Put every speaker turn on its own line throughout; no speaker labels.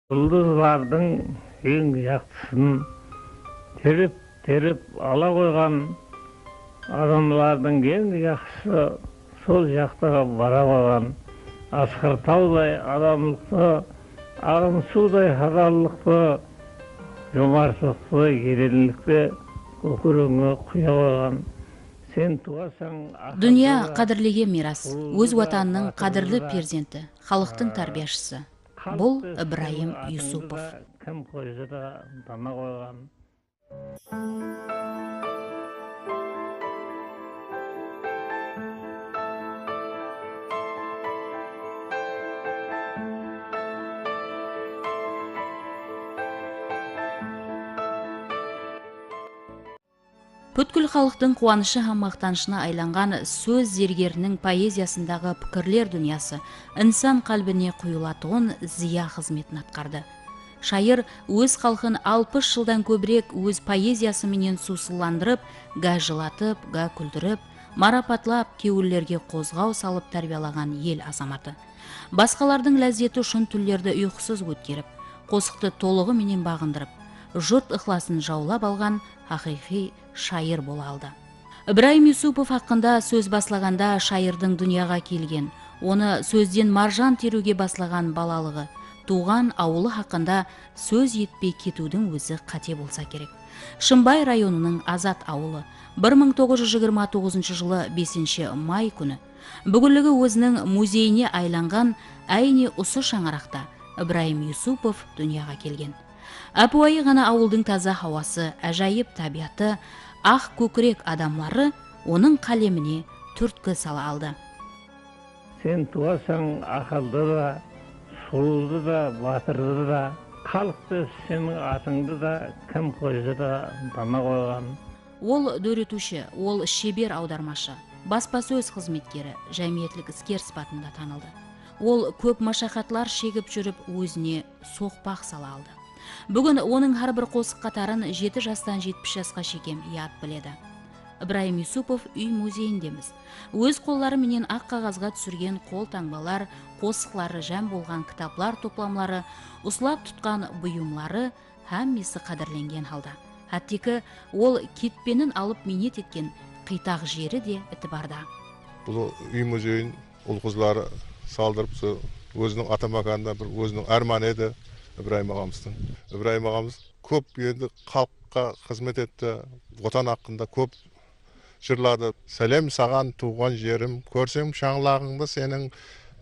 Жұлдыздардың ең яқтысын теріп ала қойған адамлардың ең яқтысы сол жақтыға бара қойған. Асқар таудай адамлықты, ағын судай адаллықты, жомарттықты, еренлікті көкірегіңе құя қойған. Сен туасаң
Дүния қадірлеген мирас, өз ватанның қадірлі перзенті, халықтың тәрбиешісі. Бұл Ибраим Юсупов.
Кім қойса да дана қойған.
Бүткіл халықтың қуанышы һәм мақтанышына айланған сөз зергерінің поэзиясындағы пікірлер дүниясы инсан қалбіне құйылатуын зия қызметін атқарды. Шайыр өз халқын 60 жылдан көбірек өз поэзиясы менен сусыландырып, га жылатып, га күлдіріп, марапатлап, кеуілерге қозғау салып тәрбиялаған ел азаматы. Басқалардың ләззеті үшін түрлерді ұйқысыз өткеріп, қосықты толығы менен бағындырып, жұрт ықласын жаулап алған хақиқи шайыр бола алды. Ибраим Юсупов хақында сөз баслаганда шайырдың дүнияға келген, оны сөзден маржан теруге баслаган балалығы, туған ауылы хақында сөз етпей кетудің өзі қате болса керек. Шымбай районының Азат ауылы 1929 жылы 5 май күні бүгінлігі өзінің музейіне айланған әйне ұсы шаңырақта Ибраим Юсупов дүнияға келген. Әпуайы ғана ауылдың таза хауасы, әжайып табиаты, ақ көкірек адамлары оның қалеміне түрткі сала алды.
Сен туасаң ақылды да, сұлуды да, батырды да, халықты сенің атыңды да кім қойса да дана қойған.
Ол дөретуші, ол шебер аудармашы, баспасөз қызметкері, жәмиетлік іскер сипатында танылды. Ол көп машақатлар шегіп жүріп өзіне соқпақ сала алды. Бүгін оның әрбір қосық қатарын 7 жастан 70 жасқа шекем яд біледі. Ибраим Юсупов үй музейіндеміз. Өз қоллары менен ақ қағазға түсірген қол таңбалар, қосықлары жәм болған кітаплар топламлары, ұсылап тұтқан бұйымлары һәммесі қадірленген халда. Әттекі ол кетпенін алып минет еткен қитақ жері де ітібарда.
Бұл үй музейін ұл қызлары салдырып, өзінің атамаканында бір өзінің арманы еді. Ибраим ағамыздың. Ибраим ағамыз көп енді халыққа қызмет етті, отан хақында көп жырлады. Сәлем саған туған жерім, көрсем шаңлағыңды сенің,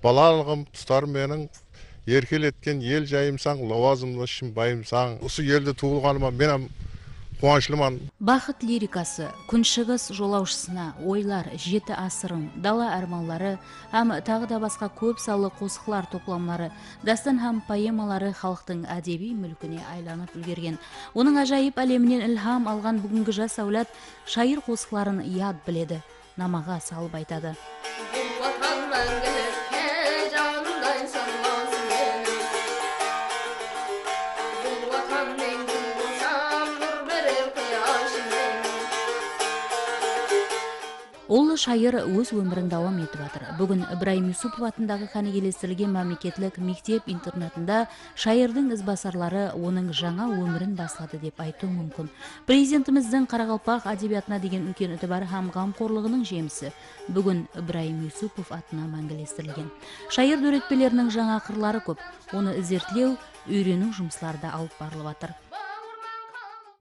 балалығым тұтар менің, еркелеткен ел жайымсаң, лауазымды шымбайымсаң. Осы елді туылғаныма мен қуаныштымын.
Бақыт лирикасы, күншығыс жолаушысына, ойлар, жеті асырым, дала арманлары, һәм тағы да басқа көп салы қосықлар топламлары, дастан һәм поэмалары халықтың әдеби мүлкіне айланып үлгерген. Оның ажайып әлемінен илһам алған бүгінгі жас әулет шайыр қосықларын яд біледі, намаға салып айтады. Ол шайыр өз өмірін давам етіп жатыр. Бүгін Ибраим Юсупов атындағы қанегелестірілген мемлекеттік мектеп интернатында шайырдың ізбасарлары оның жаңа өмірін бастады деп айту мүмкін. Президентіміздің Қарақалпақ әдебиетіне деген үлкен ітібар һәм қамқорлығының жемісі бүгін Ибраим Юсупов атына мәңгілестірілген. Шайыр дөретпелерінің жаңа қырлары көп. Оны зерттеу, үйрену жұмыстарда алып барылып жатыр.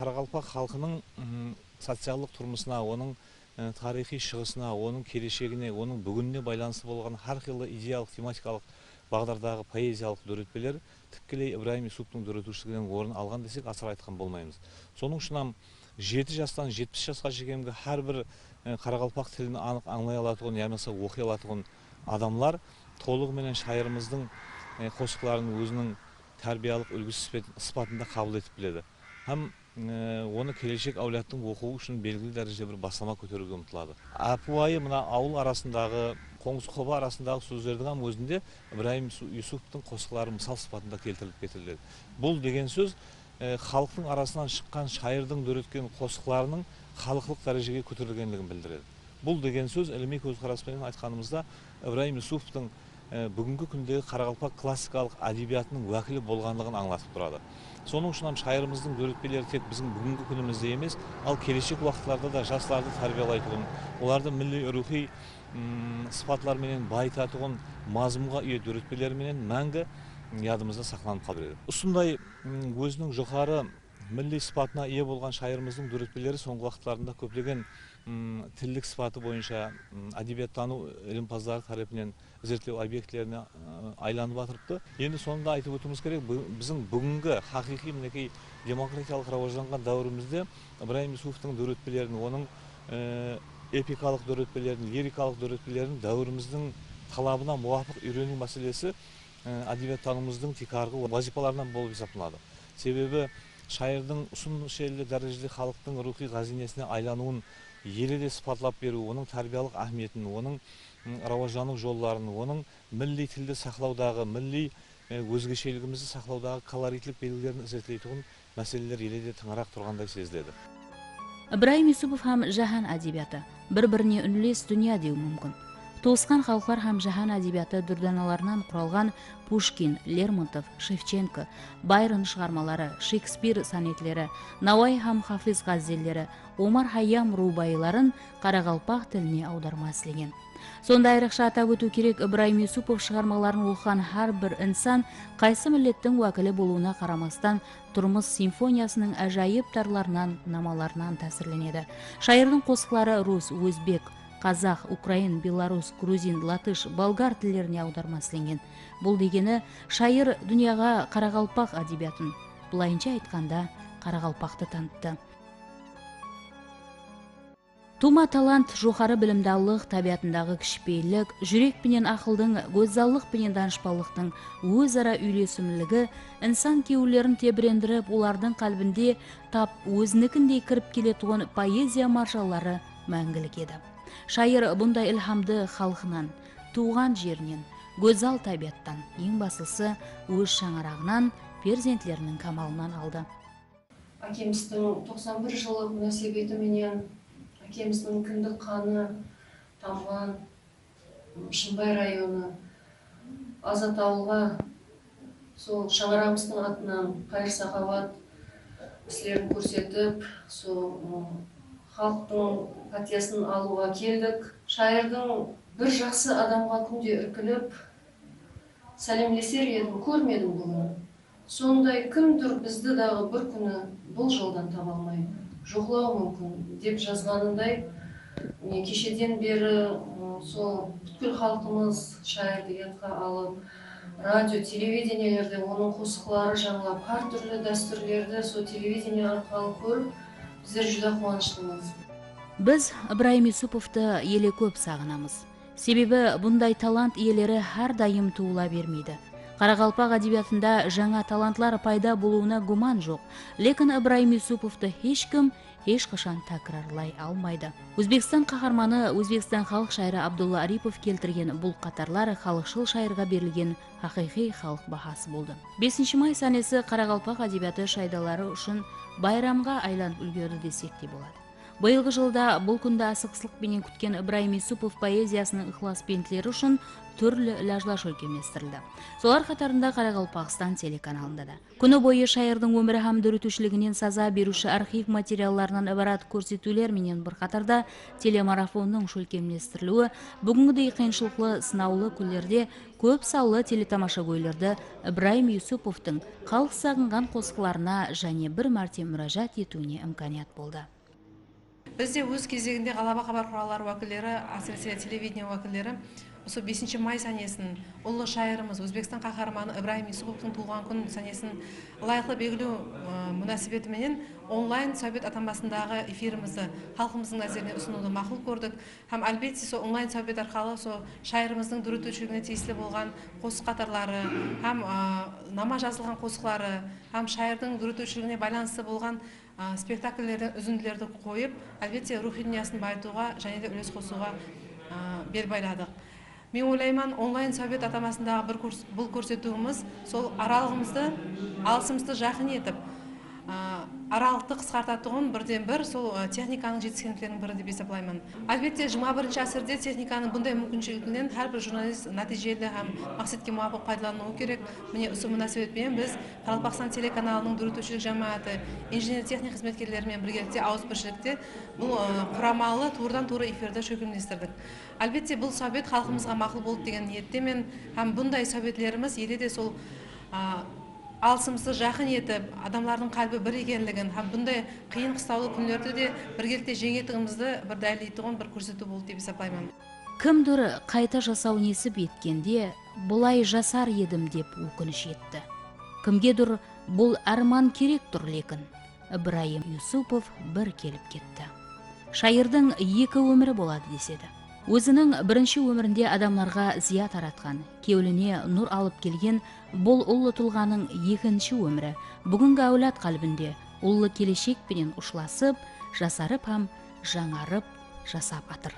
Қарақалпақ халқының социалдық тұрмысына, оның тарихи шығысына, оның келешегіне, оның бүгініне байланысты болған әрқилы идеялық, тематикалық бағдардағы поэзиялық дөретпелер тікелей Ибраим Юсуповтың дөретушілігінен орын алған десек асыр айтқан болмаймыз. Соның үшін 7 жастан 70 жасқа шекемгі әрбір қарақалпақ тілін анық аңлай алатығын, яғни оқи алатығын адамлар толығыменен шайырымыздың қосықларын өзінің тәрбиялық үлгісі іспатында қабыл етіп біледі. Һәм оны келешек әулеттің оқуы үшін белгілі дәрежеде бір бастама көтеруге ұмтылады. Әпуайы мына ауыл арасындағы, Қоңызқоба арасындағы сөздердің өзінде Ибраим Юсуповтың қосықлары мысал сипатында келтіріліп кетіледі. Бұл деген сөз халықтың арасынан шыққан шайырдың дөреткен қосықларының халықлық дәрежеге көтерілгендігін білдіреді. Бұл деген сөз ілми көзқараспен айтқанымызда Ибраим Юсуповтың бүгінгі күндегі Қарақалпақ классикалық әдебиетінің уәкілі болғандығын аңлатып тұрады. Соның үшін шайырымыздың дөретпелері тек біздің бүгінгі күнімізде емес, ал келешек уақытларда да жастарды тәрбиелейтұғын, оларды милли рухи сыпатларменен байытатұғын мазмұнға ие дөретпелерменен мәңгі ядымызда сақланып қалып береді. Осындай өзінің жоғары милли сыпатына ие болған шайырымыздың дөретпелері соңғы уақытларында көптеген тілдік сыпаты бойынша әдебиеттану ілімпаздары тарапынан зерттеу объектілеріне айланып жатырыпты. Енді соңында айтып өтуіміз керек, біздің бүгінгі хақиқи мінекей демократиялық рауажданған дәуірімізде Ибраим Юсуповтың дөретпелерін, оның эпикалық дөретпелерін, лирикалық дөретпелерін дәуіріміздің талабына муафиқ үйрену мәселесі әдебиеттанымыздың тикарғы вазипаларынан болып есептеледі. Себебі шайырдың ұсын шелі дәрежеде халықтың рухи ғазинесіне айлануын еледе сыпатлап беру, оның тәрбиялық әхметін, оның рауаждану жолларын, оның милли тілді сақлаудағы, милли өзгешелігімізді сақлаудағы колоритлік белгілерін ізетілейтұғын мәселелер еледе тыңырақ тұрғандай сезіледі.
Ибраим Юсупов һәм жаһан әдебияты бір-біріне үнлес дүния деу мүмкін. Туысқан халықлар һәм жаһан әдебияты дүрданаларынан құралған Пушкин, Лермонтов, Шевченко, Байрон шығармалары, Шекспир сонетлері, Науаи һәм Хафиз ғазеллері, Омар Хайям рубаиларын Қарақалпақ тіліне аударма істеген. Сонда айрықша атап өту керек, Ибраим Юсупов шығармаларын оқыған һәр бір инсан қайсы миллеттің уәкілі болуына қарамастан тұрмыс симфониясының әжайып тарларынан, намаларынан тәсірленеді. Шайырдың қосықлары рус, өзбек, қазақ, украин, белорус, грузин, латыш, болгар тілдеріне аударма істелген. Бұл дегені шайыр дүнияға Қарақалпақ әдебиетін, былайынша айтқанда Қарақалпақты танытты. Тума талант, жоғары білімдаллық, табиатындағы кішіпейлік, жүрек пенен ақылдың, көззаллық пенен данышпаллықтың өзара үйлесімлігі инсан кеулерін тебірендіріп, олардың қалбінде тап өзінікіндей кіріп келетуін поэзия маржалары мәңгілік еді. Шайыр бұндай илхамды халқынан, туған жерінен, көзал табиаттан, ең басысы өз шаңырағынан, перзентлерінің камалынан алды.
Әкеміздің 91 жылық мүнәсебеті менен әкеміздің кіндік қаны тамған Шымбай районы Азат ауылға сол шаңырағымыздың атынан қайыр сақауат істерін көрсетіп, сол халықтың пәтиясын алуға келдік. Шайырдың бір жақсы адамға күнде іркіліп, сәлемлесер едім, көрмедім бүгін. Сондай кімдір бізді дағы бір күні бұл жолдан таба алмай жоғлау мүмкін деп жазғанындай, кешеден бері сол бүткіл халқымыз шайырды ятқа алып, радио, телевидениелерде оның қосықлары жаңлап, әр түрлі дәстүрлерді сол телевидение арқылы көріп, біздер жүдә қуаныштымыз.
Біз Ибраим Юсуповты еле көп сағынамыз. Себебі бұндай талант иелері әр дайым туыла бермейді. Қарақалпақ әдебиетында жаңа талантлар пайда болуына гуман жоқ, лекін Ибраим Юсуповты ешкім ешқашан тәкрарлай алмайды. Өзбекстан қаһарманы, Өзбекстан халық шайыры Абдулла Арипов келтірген бұл қатарлар халықшыл шайырға берілген хақиқи халық бағасы болды. 5 май санесі Қарақалпақ әдебиеті шайдалары үшін байрамға айланып үлгерді десек те болады. Биылғы жылда бұл күнді асықсылықпенен күткен Ибраим Юсупов поэзиясының ықыласпентлері үшін түрлі лажлаш өлкеместірілді. Солар қатарында Қарақалпақстан телеканалында да. Күні бойы шайырдың өмірі һәм дүрітушілігінен саза беруші архив материалларынан ібарат көрсетулер менен бір қатарда телемарафонның шөлкеместірілуі бүгінгідей қиыншылықлы сынаулы күллерде көп саллы телетамаша көйлерді Ибраим Юсуповтың халық сағынған қосықларына және бір мәрте мүражат етуіне имканият болды.
Бізде өз кезегінде Ғалаба хабар құралдары уәкілдері, әсіресе телевидение уәкілдері, осы 5 май санесін ұлы шайырымыз, Өзбекстан қаһарманы Ибраим Юсуповтың туған күн санесін лайықлы белгілеу мүнәсебетіменен онлайн сәубет атамасындағы эфирімізді халқымыздың назарына ұсынуды мақұл көрдік. Һәм әлбетте сол онлайн сәубет арқылы сол шайырымыздың дүрітушілігіне тиесілі болған қосық қатарлары, һәм нама жазылған қосықлары, һәм шайырдың дүрітушілігіне байланысты болған спектакльдерден үзінділерді қойып, әлбетте рухи дүниясын байытуға және де үлес қосуға бел байладық. Мен ойлаймын, онлайн сәубет атамасындағы бұл көрсетуіміз сол аралығымызды, алысымызды жақын етіп, аралықты қысқартатұғын бірден бір сол техниканың жетіскендіктерінің бірі деп есептеймін. Әлбетте 21 асырда техниканың бұндай мүмкіншілігінен әрбір журналист нәтижелі һәм мақсатқа муафиқ пайдалануы керек. Міне осы мөнәсәбәтпен біз Қарақалпақстан телеканалының дүрүтушілік жамааты инженер техник қызметкерлерімен біргелікте ауызбіршілікте бұл құрамалы турдан-тура эфирді шөкімдестірдік. Әлбетте бұл совет халқымызға мақұл болды деген ниеттемен һәм бұндай советлеріміз елде сол алысымызды жақын етіп, адамлардың қалбі бір екенлігін, һәм бұндай қиын қыстаулы күндерді де біргелікте жеңетігімізді бір дәлелейтұғын бір көрсету болды деп есептеймін.
Кімдір қайта жасау несіп еткенде, бұлай жасар едім деп өкініш етті. Кімгедір бұл арман керек тұр лекін. Ибраим Юсупов бір келіп кетті. Шайырдың екі өмірі болады деседі. Өзінің бірінші өмірінде адамларға зия таратқан, кеуліне нұр алып келген бұл ұлы тұлғаның екінші өмірі бүгінгі әулет қалбінде ұлы келешекпенен ұшласып, жасарып һәм жаңарып жасап атыр.